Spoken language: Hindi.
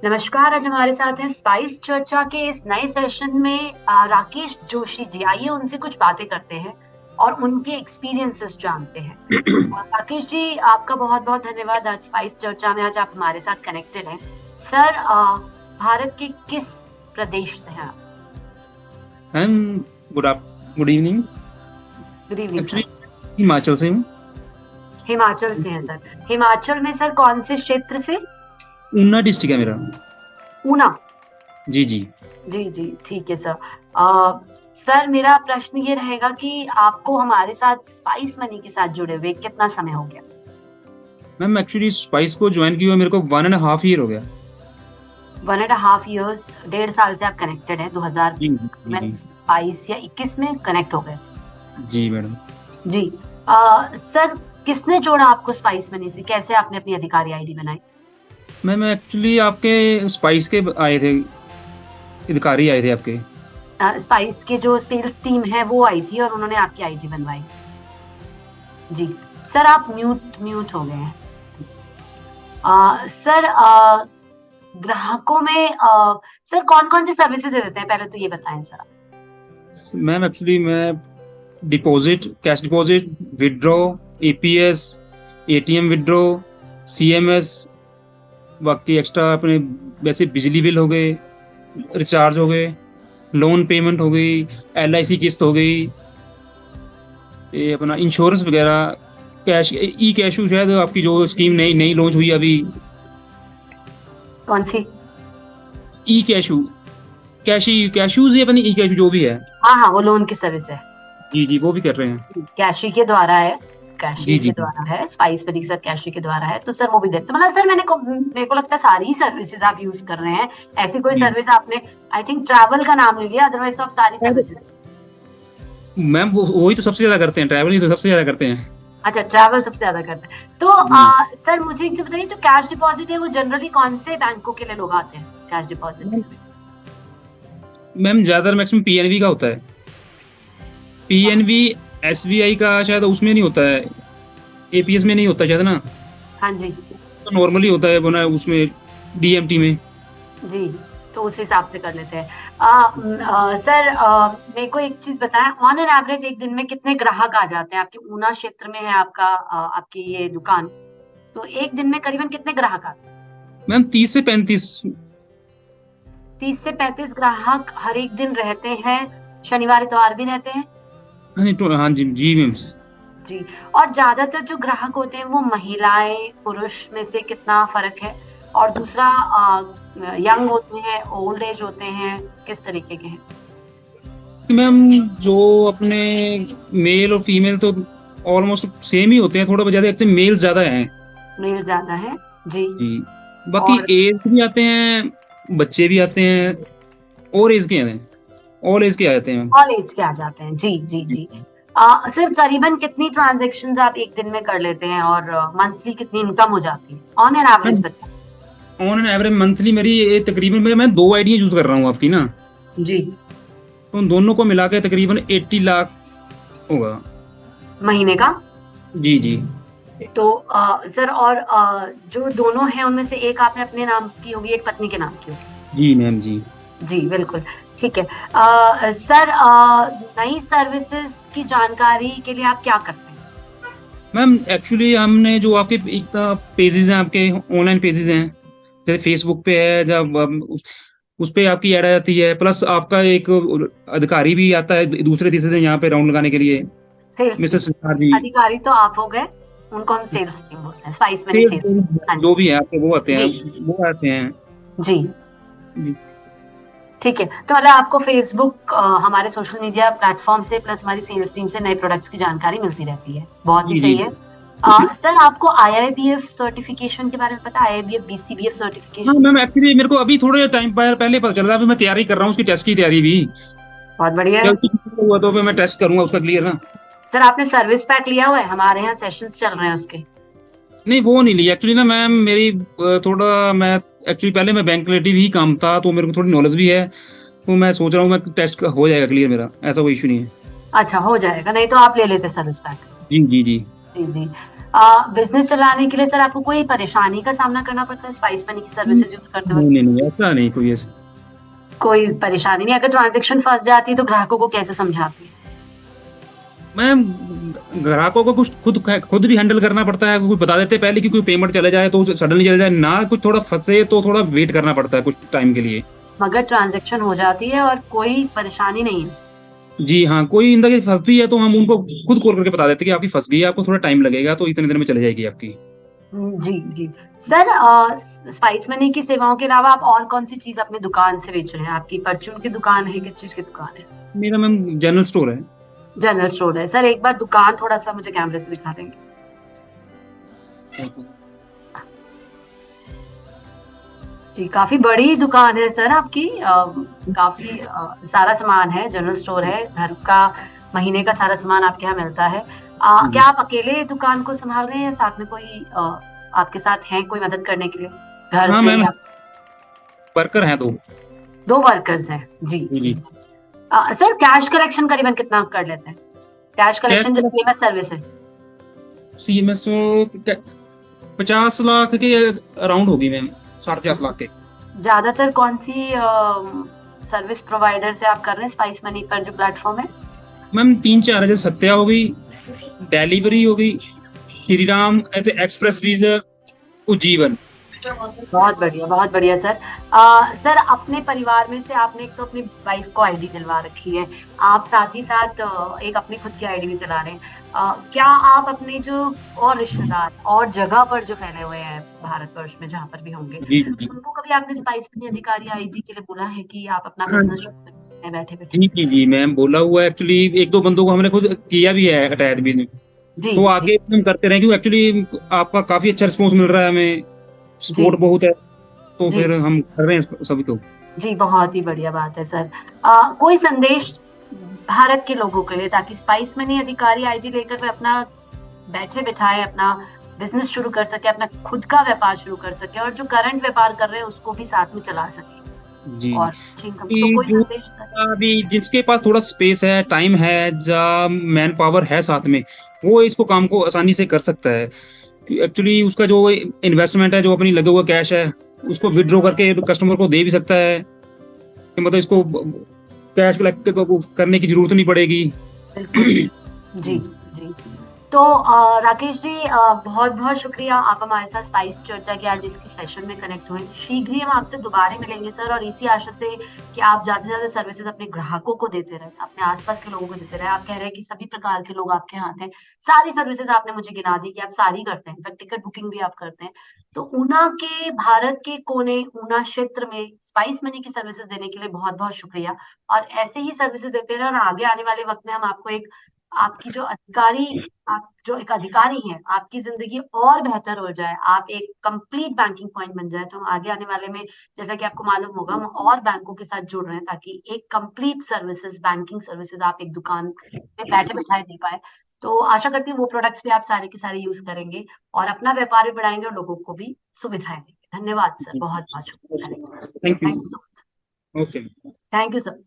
नमस्कार। आज हमारे साथ हैं स्पाइस चर्चा के इस नए सेशन में राकेश जोशी जी। आइए उनसे कुछ बातें करते हैं और उनके एक्सपीरियंसेस जानते हैं। राकेश जी, आपका बहुत बहुत धन्यवाद। आज स्पाइस चर्चा में आज आप हमारे साथ कनेक्टेड हैं। सर, भारत के किस प्रदेश से हैं आप? Ma'am, good evening. Good evening actually sir. Himachal से हूँ। हिमाचल से हैं सर। हिमाचल में सर कौन से क्षेत्र से? ऊना डिस्ट्रिक्ट है मेरा। ऊना। जी जी। जी जी, ठीक है सर। सर, मेरा प्रश्न ये रहेगा कि आपको हमारे साथ स्पाइस मनी के साथ जुड़े हुए कितना समय हो गया? मैम, एक्चुअली स्पाइस को ज्वाइन किया हुआ मेरे को 1.5 ईयर हो गया। 1.5 years, 1.5 साल से आप कनेक्टेड हैं। जी जी जी। 2022 या 21 में कनेक्ट हो गए। जी मैडम। जी। सर, किसने जोड़ा आपको स्पाइस मनी से? कैसे आपने अपनी अधिकारी आईडी बनाई? मैम, एक्चुअली आपके स्पाइस के आए थे, अधिकारी आए थे आपके। स्पाइस के जो सेल्स टीम है वो आई थी और उन्होंने आपकी आईडी बनवाई। जी। सर, आप म्यूट म्यूट हो गए हैं। सर, ग्राहकों में सर कौन कौन सी सर्विसेज देते हैं, पहले तो ये बताएं सर। मैम, एक्चुअली मैं deposit, cash deposit, withdraw, APS, ATM withdraw, CMS, बाकी एक्स्ट्रा अपने वैसे बिजली बिल हो गए, रिचार्ज हो गए, लोन पेमेंट हो गई, एलआईसी किस्त हो गई, ये अपना इंश्योरेंस वगैरह, कैश ई कैशू शायद आपकी जो स्कीम नई नई लॉन्च हुई अभी। कौन सी? ई कैशू, कैशी कैशूज या अपनी ई कैशू जो भी है। हाँ हाँ, वो लोन की सर्विस है। जी जी, वो भी कर रहे हैं। कैशी के द्वारा है। कैशी जी के जी। द्वारा है, स्पाइस मनी के साथ कैशी के द्वारा है, तो सर वो भी देते तो मतलब सर मेरे को लगता है सारी ही सर्विसेज आप यूज कर रहे हैं। ऐसी कोई जी सर्विस आपने, आई थिंक ट्रैवल का नाम ले लिया, अदरवाइज तो आप सारी सर्विसेज। मैम, वो वही तो सबसे ज्यादा करते हैं, ट्रैवल ही तो सबसे ज्यादा करते हैं। अच्छा, ट्रैवल सबसे ज्यादा करते हैं तो जी सर मुझे एक चीज बताइए, जो कैश डिपॉजिट है वो जनरली कौन से बैंकों के लिए लोग आते हैं कैश डिपॉजिट में? मैम, ज्यादातर मैक्सिमम पीएनबी का होता है। पीएनबी, एसबीआई का शायद उसमें नहीं होता है, एपीएस में नहीं होता शायद ना। हाँ जी। तो नॉर्मली होता है बना उसमें, डीएमटी में। जी, तो उस हिसाब से कर लेते हैं। सर, मेरे को एक चीज बताएं, ऑन एन एवरेज एक दिन में कितने ग्राहक आ जाते हैं? आपके ऊना क्षेत्र में है आपका आपकी ये दुकान, तो एक दिन में करीबन कितने ग्राहक आते हैं? मैम, 30 से 35। 30 से 35 ग्राहक हर एक दिन रहते हैं? शनिवार इतवार भी रहते हैं? हाँ जी, हाँ जी जी मैम। जी। और ज्यादातर जो ग्राहक होते हैं वो महिलाएं पुरुष में से कितना फर्क है? और दूसरा, यंग होते हैं, ओल्ड एज होते हैं, किस तरीके के हैं? मैम, जो अपने मेल और फीमेल तो ऑलमोस्ट सेम ही होते हैं, थोड़ा ज्यादा एक्चुअली मेल ज्यादा हैं। मेल ज्यादा है। जी। जी। बाकी और एज भी आते हैं, बच्चे भी आते हैं, और एज के आते हैं, ऑल एज के आ जाते हैं। कॉलेज के आ जाते हैं। जी जी जी। सर, करीबन कितनी ट्रांजैक्शंस आप एक दिन में कर लेते हैं और मंथली कितनी इनकम हो जाती है ऑन एन एवरेज बताएं? ऑन एन एवरेज मंथली मेरी तकरीबन, मैं 2 आईडियाँ यूज कर रहा हूँ आपकी ना, जी। तो उन दोनों को मिला के तकरीबन 80 लाख होगा। महीने का? जी जी। तो सर, और जो दोनों हैं उनमें से एक आपने अपने नाम की होगी, एक पत्नी के नाम की होगी? जी मैम जी। जी बिल्कुल। ठीक है। सर, नई सर्विसेज की जानकारी के लिए आप क्या करते हैं? मैम, एक्चुअली हमने जो आपके एक पेजेस हैं, आपके ऑनलाइन पेजेस हैं, जैसे फेसबुक पे है, जब उस पे आपकी ऐड आ जाती है, प्लस आपका एक अधिकारी भी आता है दूसरे तीसरे दिन यहाँ पे राउंड लगाने के लिए, सेल्स मिसेस टीम। सितार जी। अधिकारी तो आप हो गए, उनको हम सेल्स टीम बोलते हैं, स्पाइस मनी सेल्स, सेल्स। हाँ जो जी। भी है आपके वो आते हैं, जी जी जी। वो आते हैं। जी। जी ठीक है, तो मतलब आपको फेसबुक, हमारे सोशल मीडिया प्लेटफॉर्म से प्लस हमारी सेल्स टीम से नए प्रोडक्ट्स की जानकारी मिलती रहती है। बहुत ही जी सही जी। है। सर, आपको आईआईबीएफ सर्टिफिकेशन के बारे में पता है? आईआईबीएफ बीसीबीएफ हाँ सर्टिफिकेशन। मैम, एक्चुअली मेरे को अभी थोड़े टाइम पहले पता चल रहा है, अभी मैं तैयारी कर रहा हूँ उसकी, टेस्ट की तैयारी भी। बहुत बढ़िया है। जल्दी हुआ तो फिर मैं टेस्ट करूंगा उसका, क्लियर ना। सर, आपने सर्विस पैक लिया हुआ है? हमारे यहाँ सेशंस चल रहे हैं उसके। नहीं, वो नहीं लिया एक्चुअली ना मैम, मेरी थोड़ा मैं एक्चुअली पहले मैं बैंक रिलेटिव ही काम था, तो मेरे को थोड़ी नॉलेज भी है, तो मैं सोच रहा हूँ मैं टेस्ट हो जाएगा क्लियर मेरा, ऐसा कोई इशू नहीं है। अच्छा, हो जाएगा, नहीं तो आप ले लेते सर्विस पैक। जी जी जी। जी जी। बिजनेस चलाने के लिए सर आपको कोई परेशानी का सामना करना पड़ता है स्पाइस मनी की सर्विसेज यूज करते नहीं वक्त? नहीं नहीं, ऐसा नहीं कोई ऐसा। कोई परेशानी नहीं? अगर ट्रांजेक्शन फंस जाती है तो ग्राहकों को कैसे समझाती है? मैम ग्राहकों को कुछ खुद भी हैंडल करना पड़ता है, कुछ बता देते हैं पहले कि कोई पेमेंट चले जाए तो सडनली चले जाए ना, कुछ थोड़ा फंसे तो थोड़ा वेट करना पड़ता है कुछ टाइम के लिए। मगर ट्रांजेक्शन हो जाती है और कोई परेशानी नहीं है? जी हाँ, कोई इंदा की फंसती है तो हम उनको खुद कॉल करके बता देते हैं कि आपकी फंस गई है, आपको थोड़ा टाइम लगेगा, तो इतने देर में चले जाएगी आपकी। जी जी। सर स्पाइस मनी की सेवाओं के अलावा आप और कौन सी चीज अपनी दुकान से बेच रहे हैं? आपकी परचून की दुकान है, किस चीज की दुकान है? मेरा मैम जनरल स्टोर है। जनरल स्टोर है। सर एक बार दुकान थोड़ा सा मुझे कैमरे से दिखा देंगे? जी, काफी बड़ी दुकान है सर आपकी। काफी सारा सामान है, जनरल स्टोर है, घर का महीने का सारा सामान आपके यहाँ मिलता है। क्या आप अकेले दुकान को संभाल रहे हैं या साथ में कोई आपके साथ हैं कोई मदद करने के लिए घर हाँ से मैम, या? वर्कर हैं 2। दो वर्कर्स हैं। जी जी जी। जी। सर कैश कलेक्शन करीबन कितना कर लेते हैं? कैश कैश कलेक्शन जो सीएमएस सर्विस है। सीएमएस 50 लाख के अराउंड होगी मैम, 50 लाख के। ज्यादातर कौन सी सर्विस प्रोवाइडर से आप कर रहे हैं स्पाइस मनी पर जो प्लेटफॉर्म है? मैम 3-4 है, जैसे सत्या हो गई, डिलीवरी हो गई, श्री राम एक्सप्रेस वीजा, उज्जीवन। बहुत बढ़िया, बहुत बढ़िया सर। सर अपने परिवार में से आपने एक तो अपनी वाइफ को आईडी दिलवा रखी है, आप साथ ही साथ एक अपनी खुद की आईडी भी चला रहे हैं। क्या आप अपने जो और रिश्तेदार और जगह पर जो फैले हुए हैं भारतवर्ष में जहाँ पर भी होंगे, जी जी उनको कभी आपने स्पाइस मनी अधिकारी आईजी के लिए बोला है कि आप अपना हाँ बिजनेस शुरू करते हैं बैठे बैठे? जी जी जी मैम, बोला हुआ है एक्चुअली, 1-2 बंदों को हमने खुद किया भी है अटैच भी, जी तो जी आगे हम करते रहे क्योंकि एक्चुअली आपका काफी अच्छा रिस्पॉन्स मिल रहा है हमें, जी सपोर्ट बहुत है, तो जी फिर हम कर रहे हैं सभी को। जी। बहुत ही बढ़िया बात है सर। कोई संदेश भारत के लोगों के लिए ताकि स्पाइस मनी अधिकारी आईजी लेकर वे अपना बैठे बिठाए अपना बिजनेस शुरू कर सके, अपना खुद का व्यापार शुरू कर सके और जो करंट व्यापार कर रहे हैं उसको भी साथ में चला सके जी और अच्छी इनकम, तो कि कोई जो संदेश सर? अभी जिसके पास थोड़ा स्पेस है, टाइम है, मैन पावर है साथ में, वो इसको काम को आसानी से कर सकता है। एक्चुअली उसका जो इन्वेस्टमेंट है, जो अपनी लगे हुआ कैश है, उसको विड्रॉ करके कस्टमर को दे भी सकता है, कि मतलब इसको कैश कलेक्ट करने की जरूरत नहीं पड़ेगी। बिल्कुल। जी जी। तो राकेश जी बहुत बहुत शुक्रिया, आप हमारे साथ स्पाइस चर्चा के आज इसकी सेशन में कनेक्ट हुए। शीघ्र ही हम आपसे दोबारा मिलेंगे सर, और इसी आशा से कि आप ज्यादा से ज्यादा सर्विसेज अपने ग्राहकों को देते रहे, अपने आसपास के लोगों को देते रहे। आप कह रहे हैं कि सभी प्रकार के लोग आपके हाथ हैं, सारी सर्विसेज आपने मुझे गिना दी कि आप सारी करते हैं, इनफैक्ट टिकट बुकिंग भी आप करते हैं। तो ऊना के, भारत के कोने, ऊना क्षेत्र में स्पाइस मनी की सर्विसेज देने के लिए बहुत बहुत शुक्रिया, और ऐसे ही सर्विसेज देते रहे, और आगे आने वाले वक्त में हम आपको एक, आपकी जो अधिकारी, आप जो एक अधिकारी हैं, आपकी जिंदगी और बेहतर हो जाए, आप एक कंप्लीट बैंकिंग पॉइंट बन जाए, तो हम आगे आने वाले में, जैसा कि आपको मालूम होगा, हम और बैंकों के साथ जुड़ रहे हैं ताकि एक कंप्लीट सर्विसेज, बैंकिंग सर्विसेज आप एक दुकान पे बैठे बैठाए दे पाए। तो आशा करती हूँ वो प्रोडक्ट्स भी आप सारे के सारे यूज करेंगे और अपना व्यापार भी बढ़ाएंगे और लोगों को भी सुविधाएं देंगे। धन्यवाद सर, बहुत बहुत शुक्रिया। Thank thank you. You so much. Okay. Thank you sir.